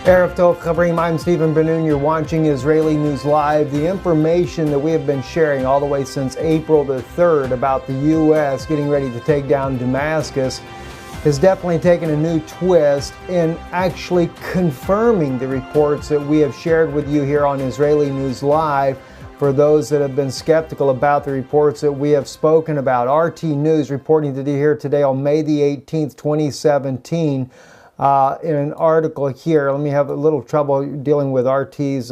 Erev Tov Chavrim, I'm Stephen Ben-Nun. You're watching Israeli News Live. The information that we have been sharing all the way since April the 3rd about the U.S. getting ready to take down Damascus has definitely taken a new twist in actually confirming the reports that we have shared with you here on Israeli News Live. For those that have been skeptical about the reports that we have spoken about, RT News reporting to you here today on May the 18th, 2017. In an article here, let me have a little trouble dealing with RT's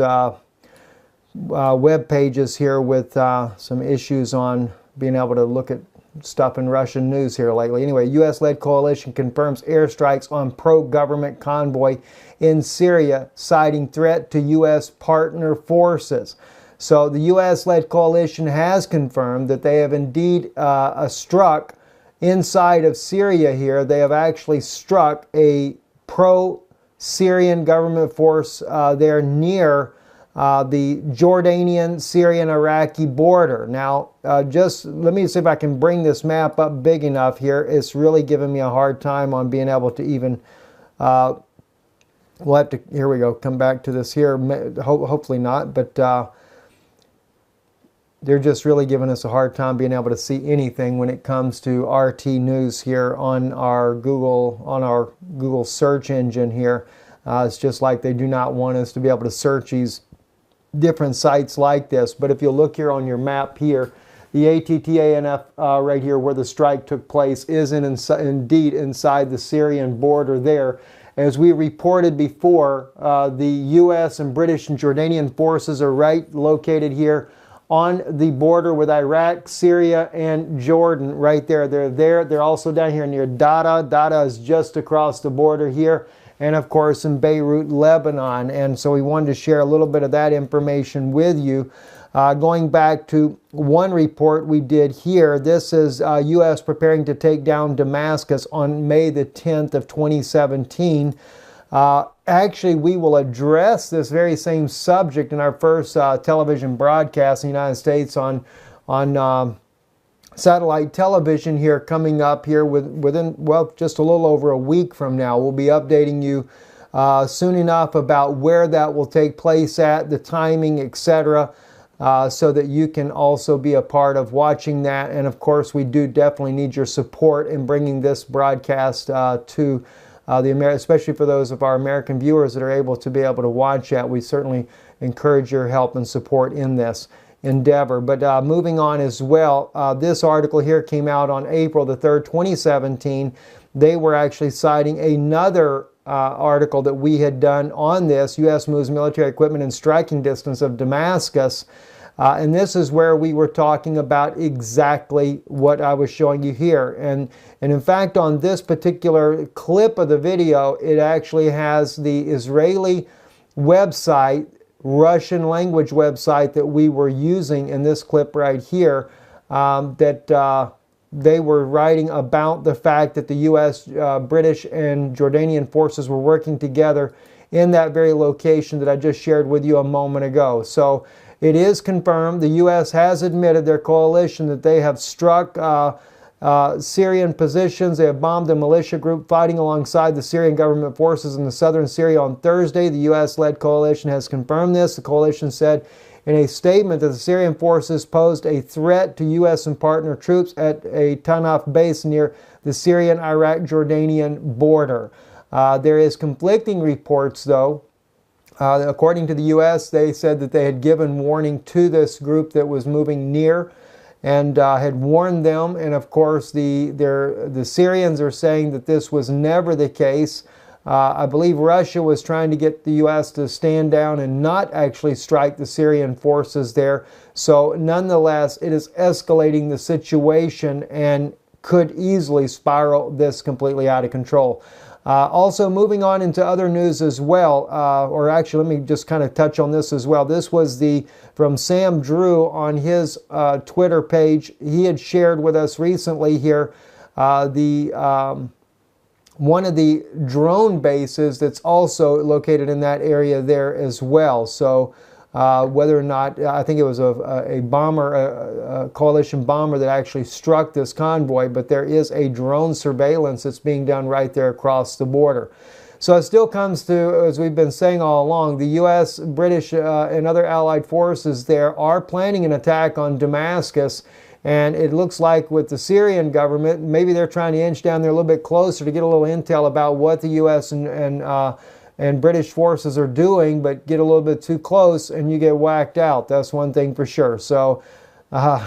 web pages here with some issues on being able to look at stuff in Russian news here lately. Anyway, U.S.-led coalition confirms airstrikes on pro-government convoy in Syria, citing threat to U.S. partner forces. So the U.S.-led coalition has confirmed that they have indeed struck inside of Syria here. They have actually struck a pro-Syrian government force there near the Jordanian, Syrian, Iraqi border. Now, just let me see if I can bring this map up big enough here. It's really giving me a hard time on being able to even, we'll have to, here we go, come back to this here, hopefully not, but they're just really giving us a hard time being able to see anything when it comes to RT News here on our Google search engine here. It's just like they do not want us to be able to search these different sites like this. But if you look here on your map here, the ATTANF right here where the strike took place is indeed inside the Syrian border there. As we reported before, the U.S. and British and Jordanian forces are right located here on the border with Iraq, Syria, and Jordan right there. They're there. They're also down here near Dada. Dada is just across the border here. And of course in Beirut, Lebanon. And so we wanted to share a little bit of that information with you. Going back to one report we did here, this is U.S. preparing to take down Damascus on May the 10th of 2017. Actually, we will address this very same subject in our first television broadcast in the United States on satellite television here coming up here within, well, just a little over a week from now. We'll be updating you soon enough about where that will take place at, the timing, etc., so that you can also be a part of watching that. And of course, we do definitely need your support in bringing this broadcast to especially for those of our American viewers that are able to watch that. We certainly encourage your help and support in this endeavor. But moving on as well, this article here came out on April the 3rd, 2017. They were actually citing another article that we had done on this. U.S. moves military equipment in striking distance of Damascus. And this is where we were talking about exactly what I was showing you here. And in fact, on this particular clip of the video, it actually has the Israeli website, Russian language website that we were using in this clip right here, that they were writing about the fact that the U.S., British, and Jordanian forces were working together in that very location that I just shared with you a moment ago. So it is confirmed. The U.S. has admitted, their coalition, that they have struck Syrian positions. They have bombed a militia group fighting alongside the Syrian government forces in the southern Syria on Thursday. The U.S.-led coalition has confirmed this. The coalition said in a statement that the Syrian forces posed a threat to U.S. and partner troops at a Tanaf base near the Syrian-Iraq-Jordanian border. There is conflicting reports, though. According to the U.S., they said that they had given warning to this group that was moving near and had warned them. And of course, the Syrians are saying that this was never the case. I believe Russia was trying to get the U.S. to stand down and not actually strike the Syrian forces there. So nonetheless, it is escalating the situation and could easily spiral this completely out of control. Also moving on into other news as well, or actually let me just kind of touch on this as well. This was from Sam Drew on his Twitter page. He had shared with us recently here one of the drone bases that's also located in that area there as well. So whether or not, I think it was a bomber, a coalition bomber that actually struck this convoy, but there is a drone surveillance that's being done right there across the border. So it still comes to, as we've been saying all along, the U.S., British, and other allied forces there are planning an attack on Damascus. And it looks like with the Syrian government, maybe they're trying to inch down there a little bit closer to get a little intel about what the U.S. and British forces are doing, but get a little bit too close and you get whacked out. That's one thing for sure. So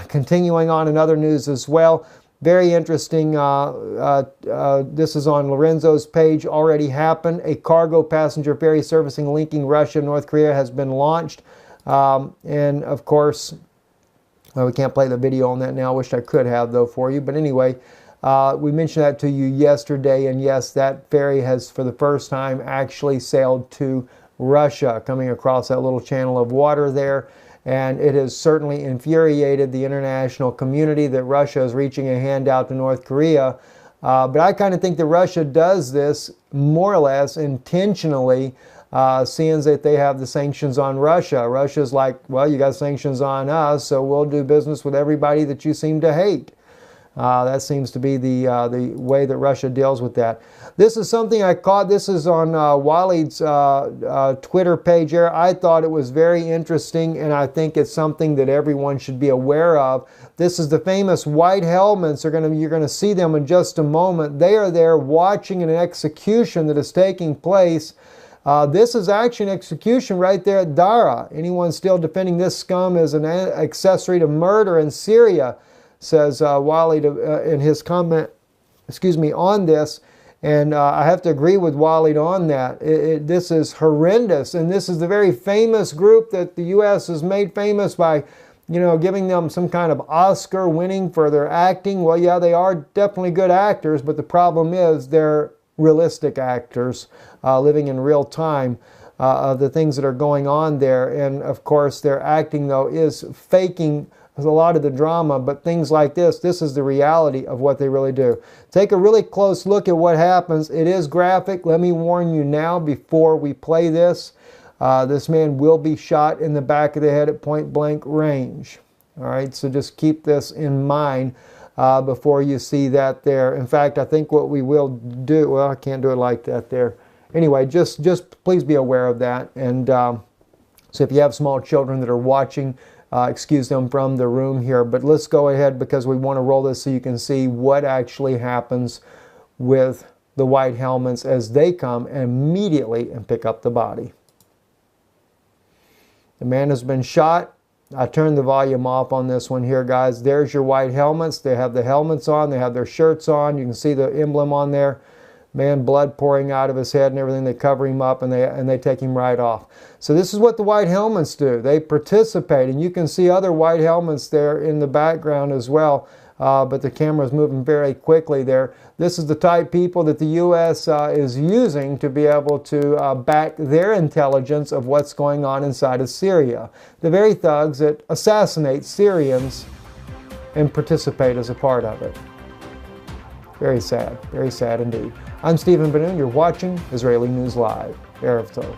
continuing on in other news as well, very interesting. This is on Lorenzo's page. Already happened. A cargo passenger ferry servicing linking Russia and North Korea has been launched. And of course, well, we can't play the video on that now. I wish I could have, though, for you. But anyway, we mentioned that to you yesterday. And yes, that ferry has, for the first time, actually sailed to Russia, coming across that little channel of water there. And it has certainly infuriated the international community that Russia is reaching a hand out to North Korea. But I kind of think that Russia does this more or less intentionally, seeing that they have the sanctions on Russia. Russia's like, well, you got sanctions on us, so we'll do business with everybody that you seem to hate. That seems to be the way that Russia deals with that. This is something I caught. This is on Walid's Twitter page here. I thought it was very interesting, and I think it's something that everyone should be aware of. This is the famous white helmets. You're going to see them in just a moment. They are there watching an execution that is taking place. This is actually an execution right there at Dara. Anyone still defending this scum as an accessory to murder in Syria, says Walid in his comment, on this. And I have to agree with Walid on that. This is horrendous. And this is the very famous group that the U.S. has made famous by, giving them some kind of Oscar winning for their acting. Well, yeah, they are definitely good actors, but the problem is they're realistic actors living in real time of the things that are going on there. And of course, their acting, though, is faking a lot of the drama, but things like this is the reality of what they really do. Take a really close look at what happens. It is graphic. Let me warn you now before we play this. This man will be shot in the back of the head at point blank range. All right, so just keep this in mind before you see that there. In fact, I think what we will do, well, I can't do it like that there. Anyway, just please be aware of that. And so if you have small children that are watching, excuse them from the room here. But let's go ahead because we want to roll this so you can see what actually happens with the white helmets as they come immediately and pick up the body. The man has been shot. I turned the volume off on this one here, guys. There's your white helmets. They have the helmets on. They have their shirts on. You can see the emblem on there. Man, blood pouring out of his head and everything. They cover him up and they take him right off. So this is what the white helmets do. They participate, and you can see other white helmets there in the background as well. But the camera is moving very quickly there. This is the type of people that the U.S. Is using to be able to back their intelligence of what's going on inside of Syria. The very thugs that assassinate Syrians and participate as a part of it. Very sad indeed. I'm Stephen Benoon. You're watching Israeli News Live. Erev Tov.